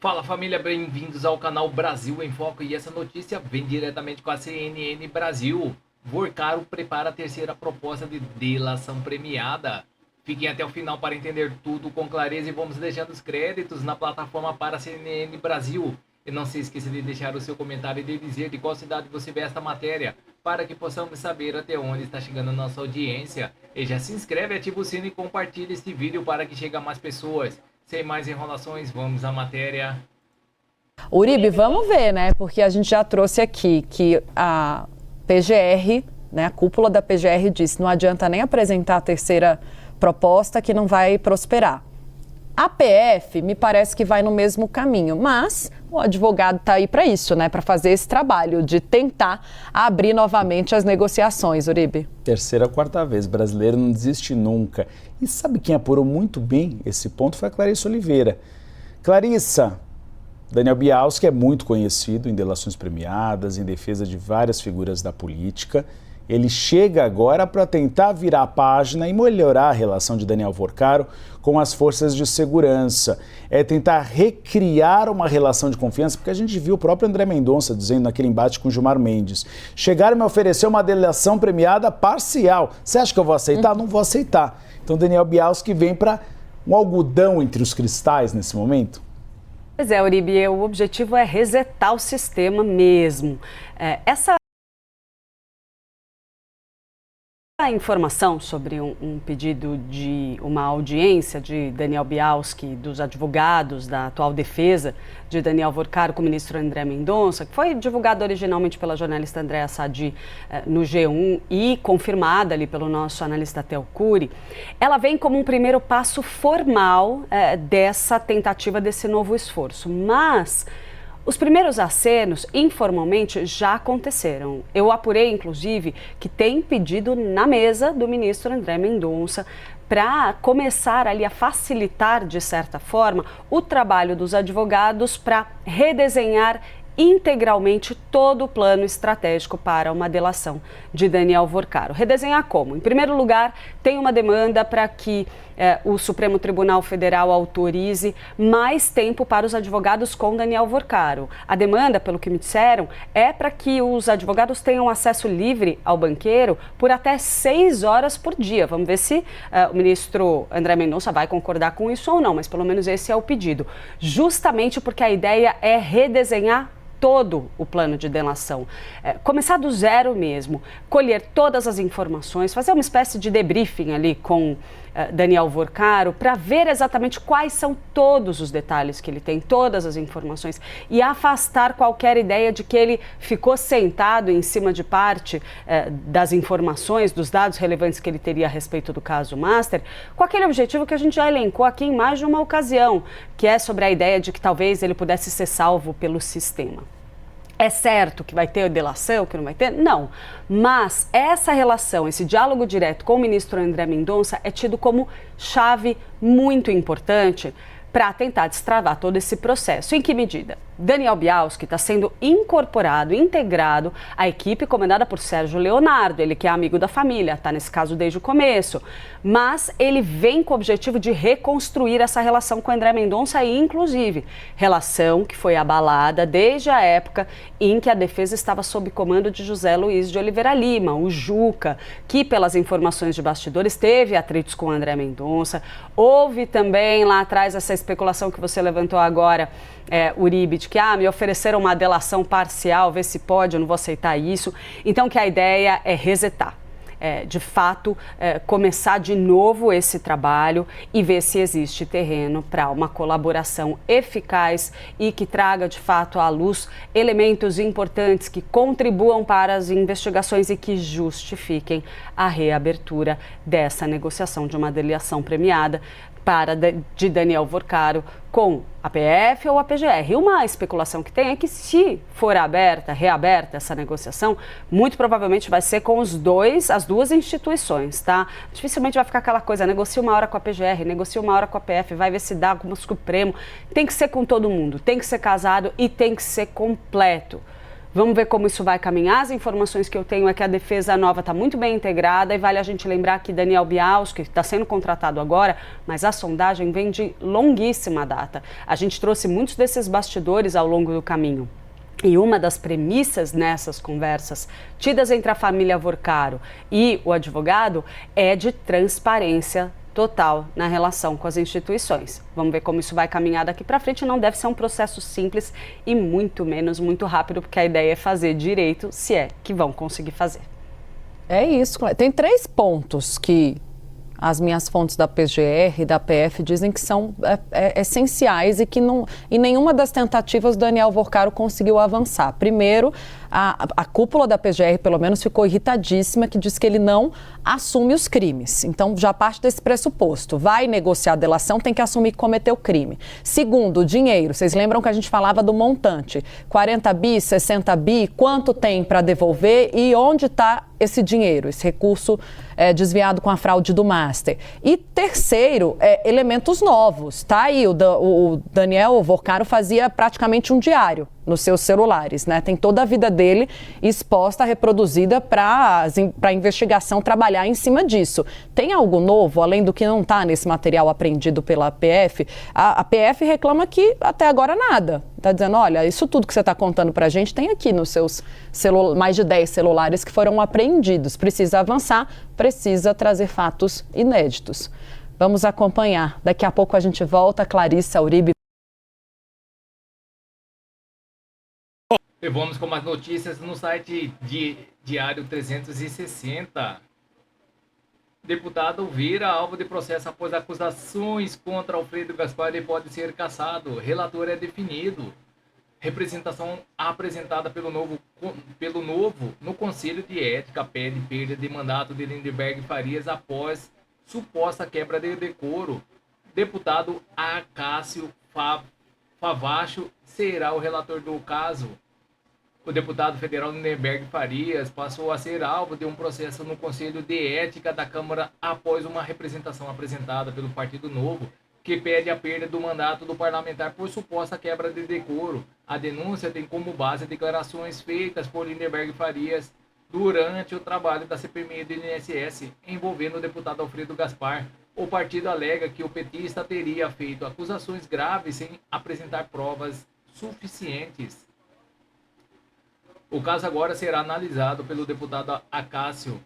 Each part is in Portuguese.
Fala família, bem-vindos ao canal Brasil em Foco e essa notícia vem diretamente com a CNN Brasil. Vorcaro prepara a terceira proposta de delação premiada. Fiquem até o final para entender tudo com clareza e vamos deixando os créditos na plataforma para a CNN Brasil. E não se esqueça de deixar o seu comentário e de dizer de qual cidade você vê esta matéria, para que possamos saber até onde está chegando a nossa audiência. E já se inscreve, ativa o sino e compartilhe este vídeo para que chegue a mais pessoas. Sem mais enrolações, vamos à matéria. Uribe, vamos ver, né? Porque a gente já trouxe aqui que a PGR, né, a cúpula da PGR disse não adianta nem apresentar a terceira proposta que não vai prosperar. A PF me parece que vai no mesmo caminho, mas o advogado está aí para isso, né? Para fazer esse trabalho de tentar abrir novamente as negociações, Uribe. Terceira ou quarta vez, brasileiro não desiste nunca. E sabe quem apurou muito bem esse ponto foi a Clarissa Oliveira. Clarissa, Daniel Bialski é muito conhecido em delações premiadas, em defesa de várias figuras da política. Ele chega agora para tentar virar a página e melhorar a relação de Daniel Vorcaro com as forças de segurança. É tentar recriar uma relação de confiança, porque a gente viu o próprio André Mendonça dizendo naquele embate com Gilmar Mendes. Chegaram a me oferecer uma delação premiada parcial. Você acha que eu vou aceitar? Não vou aceitar. Então Daniel Bialski vem para um algodão entre os cristais nesse momento. Pois é, Uribe, o objetivo é resetar o sistema mesmo. Essa informação sobre um pedido de uma audiência de Daniel Bialski, dos advogados da atual defesa de Daniel Vorcaro com o ministro André Mendonça, que foi divulgada originalmente pela jornalista Andréa Sadi no G1 e confirmada ali pelo nosso analista Theo Cury, ela vem como um primeiro passo formal dessa tentativa, desse novo esforço. Mas os primeiros acenos, informalmente, já aconteceram. Eu apurei, inclusive, que tem pedido na mesa do ministro André Mendonça para começar ali a facilitar, de certa forma, o trabalho dos advogados para redesenhar integralmente todo o plano estratégico para uma delação de Daniel Vorcaro. Redesenhar como? Em primeiro lugar, tem uma demanda para que o Supremo Tribunal Federal autorize mais tempo para os advogados com Daniel Vorcaro. A demanda, pelo que me disseram, é para que os advogados tenham acesso livre ao banqueiro por até 6 horas por dia. Vamos ver se o ministro André Mendonça vai concordar com isso ou não, mas pelo menos esse é o pedido. Justamente porque a ideia é redesenhar todo o plano de delação. Começar do zero mesmo, colher todas as informações, fazer uma espécie de debriefing ali com Daniel Vorcaro para ver exatamente quais são todos os detalhes que ele tem, todas as informações e afastar qualquer ideia de que ele ficou sentado em cima de parte das informações, dos dados relevantes que ele teria a respeito do caso Master, com aquele objetivo que a gente já elencou aqui em mais de uma ocasião, que é sobre a ideia de que talvez ele pudesse ser salvo pelo sistema. É certo que vai ter delação, que não vai ter? Não. Mas essa relação, esse diálogo direto com o ministro André Mendonça é tido como chave muito importante para tentar destravar todo esse processo. Em que medida? Daniel Bialski está sendo incorporado, integrado à equipe comandada por Sérgio Leonardo, ele que é amigo da família, está nesse caso desde o começo, mas ele vem com o objetivo de reconstruir essa relação com André Mendonça e, inclusive, relação que foi abalada desde a época em que a defesa estava sob comando de José Luiz de Oliveira Lima, o Juca, que, pelas informações de bastidores, teve atritos com André Mendonça. Houve também lá atrás essa especulação que você levantou agora, Uribe, de que me ofereceram uma delação parcial, vê se pode, eu não vou aceitar isso. Então, que a ideia é resetar. De fato, começar de novo esse trabalho e ver se existe terreno para uma colaboração eficaz e que traga, de fato, à luz elementos importantes que contribuam para as investigações e que justifiquem a reabertura dessa negociação de uma delação premiada de Daniel Vorcaro com a PF ou a PGR. Uma especulação que tem é que se for reaberta essa negociação, muito provavelmente vai ser com as duas instituições, tá? Dificilmente vai ficar aquela coisa, negocia uma hora com a PGR, negocia uma hora com a PF, vai ver se dá com o Supremo. Tem que ser com todo mundo, tem que ser casado e tem que ser completo. Vamos ver como isso vai caminhar. As informações que eu tenho é que a defesa nova está muito bem integrada e vale a gente lembrar que Daniel Bialski está sendo contratado agora, mas a sondagem vem de longuíssima data. A gente trouxe muitos desses bastidores ao longo do caminho. E uma das premissas nessas conversas tidas entre a família Vorcaro e o advogado é de transparência total na relação com as instituições. Vamos ver como isso vai caminhar daqui para frente. Não deve ser um processo simples e muito menos muito rápido, porque a ideia é fazer direito, se é que vão conseguir fazer. É isso. Tem 3 pontos que as minhas fontes da PGR e da PF dizem que são essenciais e que em nenhuma das tentativas o Daniel Vorcaro conseguiu avançar. Primeiro, a cúpula da PGR, pelo menos, ficou irritadíssima, que diz que ele não assume os crimes. Então, já parte desse pressuposto. Vai negociar a delação, tem que assumir que cometeu crime. Segundo, o dinheiro. Vocês lembram que a gente falava do montante? 40 bi, 60 bi, quanto tem para devolver e onde está esse dinheiro, esse recurso desviado com a fraude do Master. E terceiro, elementos novos. Tá aí, o Daniel Vorcaro fazia praticamente um diário nos seus celulares, né? Tem toda a vida dele exposta, reproduzida para a investigação trabalhar em cima disso. Tem algo novo, além do que não está nesse material apreendido pela PF? A PF reclama que até agora nada. Está dizendo, olha, isso tudo que você está contando para a gente tem aqui nos seus mais de 10 celulares que foram apreendidos. Precisa avançar, precisa trazer fatos inéditos. Vamos acompanhar. Daqui a pouco a gente volta. Clarissa, Uribe. E vamos com mais notícias no site de Diário 360. Deputado vira alvo de processo após acusações contra Alfredo Gaspar e pode ser cassado. Relator é definido. Representação apresentada pelo Novo no Conselho de Ética pede perda de mandato de Lindenberg Farias após suposta quebra de decoro. Deputado Acácio Favacho será o relator do caso. O deputado federal Lindenberg Farias passou a ser alvo de um processo no Conselho de Ética da Câmara após uma representação apresentada pelo Partido Novo, que pede a perda do mandato do parlamentar por suposta quebra de decoro. A denúncia tem como base declarações feitas por Lindenberg Farias durante o trabalho da CPMI do INSS, envolvendo o deputado Alfredo Gaspar. O partido alega que o petista teria feito acusações graves sem apresentar provas suficientes. O caso agora será analisado pelo deputado Acácio,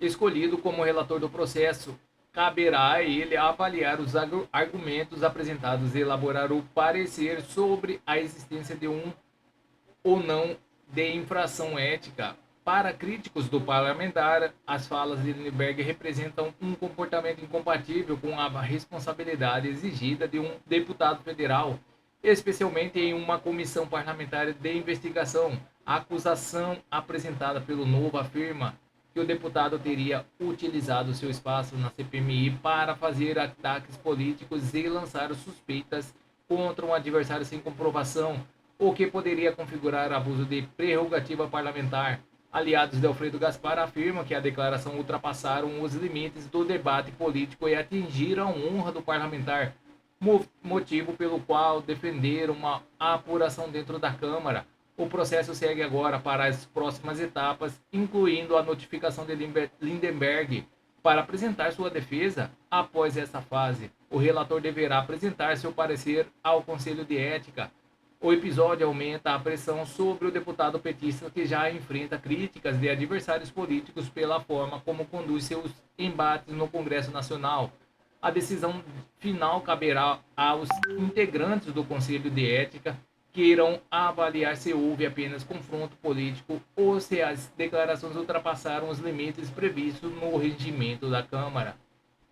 escolhido como relator do processo. Caberá a ele avaliar os argumentos apresentados e elaborar o parecer sobre a existência de ou não de infração ética. Para críticos do parlamentar, as falas de Lindenberg representam um comportamento incompatível com a responsabilidade exigida de um deputado federal, especialmente em uma comissão parlamentar de investigação. A acusação apresentada pelo Novo afirma que o deputado teria utilizado seu espaço na CPMI para fazer ataques políticos e lançar suspeitas contra um adversário sem comprovação, o que poderia configurar abuso de prerrogativa parlamentar. Aliados de Alfredo Gaspar afirmam que a declaração ultrapassaram os limites do debate político e atingiram a honra do parlamentar, motivo pelo qual defenderam uma apuração dentro da Câmara. O processo segue agora para as próximas etapas, incluindo a notificação de Lindenberg para apresentar sua defesa. Após essa fase, o relator deverá apresentar seu parecer ao Conselho de Ética. O episódio aumenta a pressão sobre o deputado petista, que já enfrenta críticas de adversários políticos pela forma como conduz seus embates no Congresso Nacional. A decisão final caberá aos integrantes do Conselho de Ética, que irão avaliar se houve apenas confronto político ou se as declarações ultrapassaram os limites previstos no regimento da Câmara.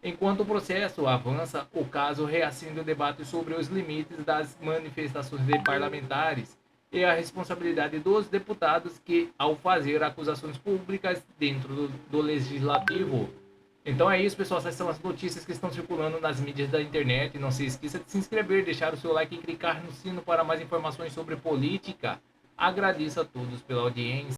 Enquanto o processo avança, o caso reacende o debate sobre os limites das manifestações de parlamentares e a responsabilidade dos deputados que, ao fazer acusações públicas dentro do Legislativo. Então é isso, pessoal. Essas são as notícias que estão circulando nas mídias da internet. Não se esqueça de se inscrever, deixar o seu like e clicar no sino para mais informações sobre política. Agradeço a todos pela audiência.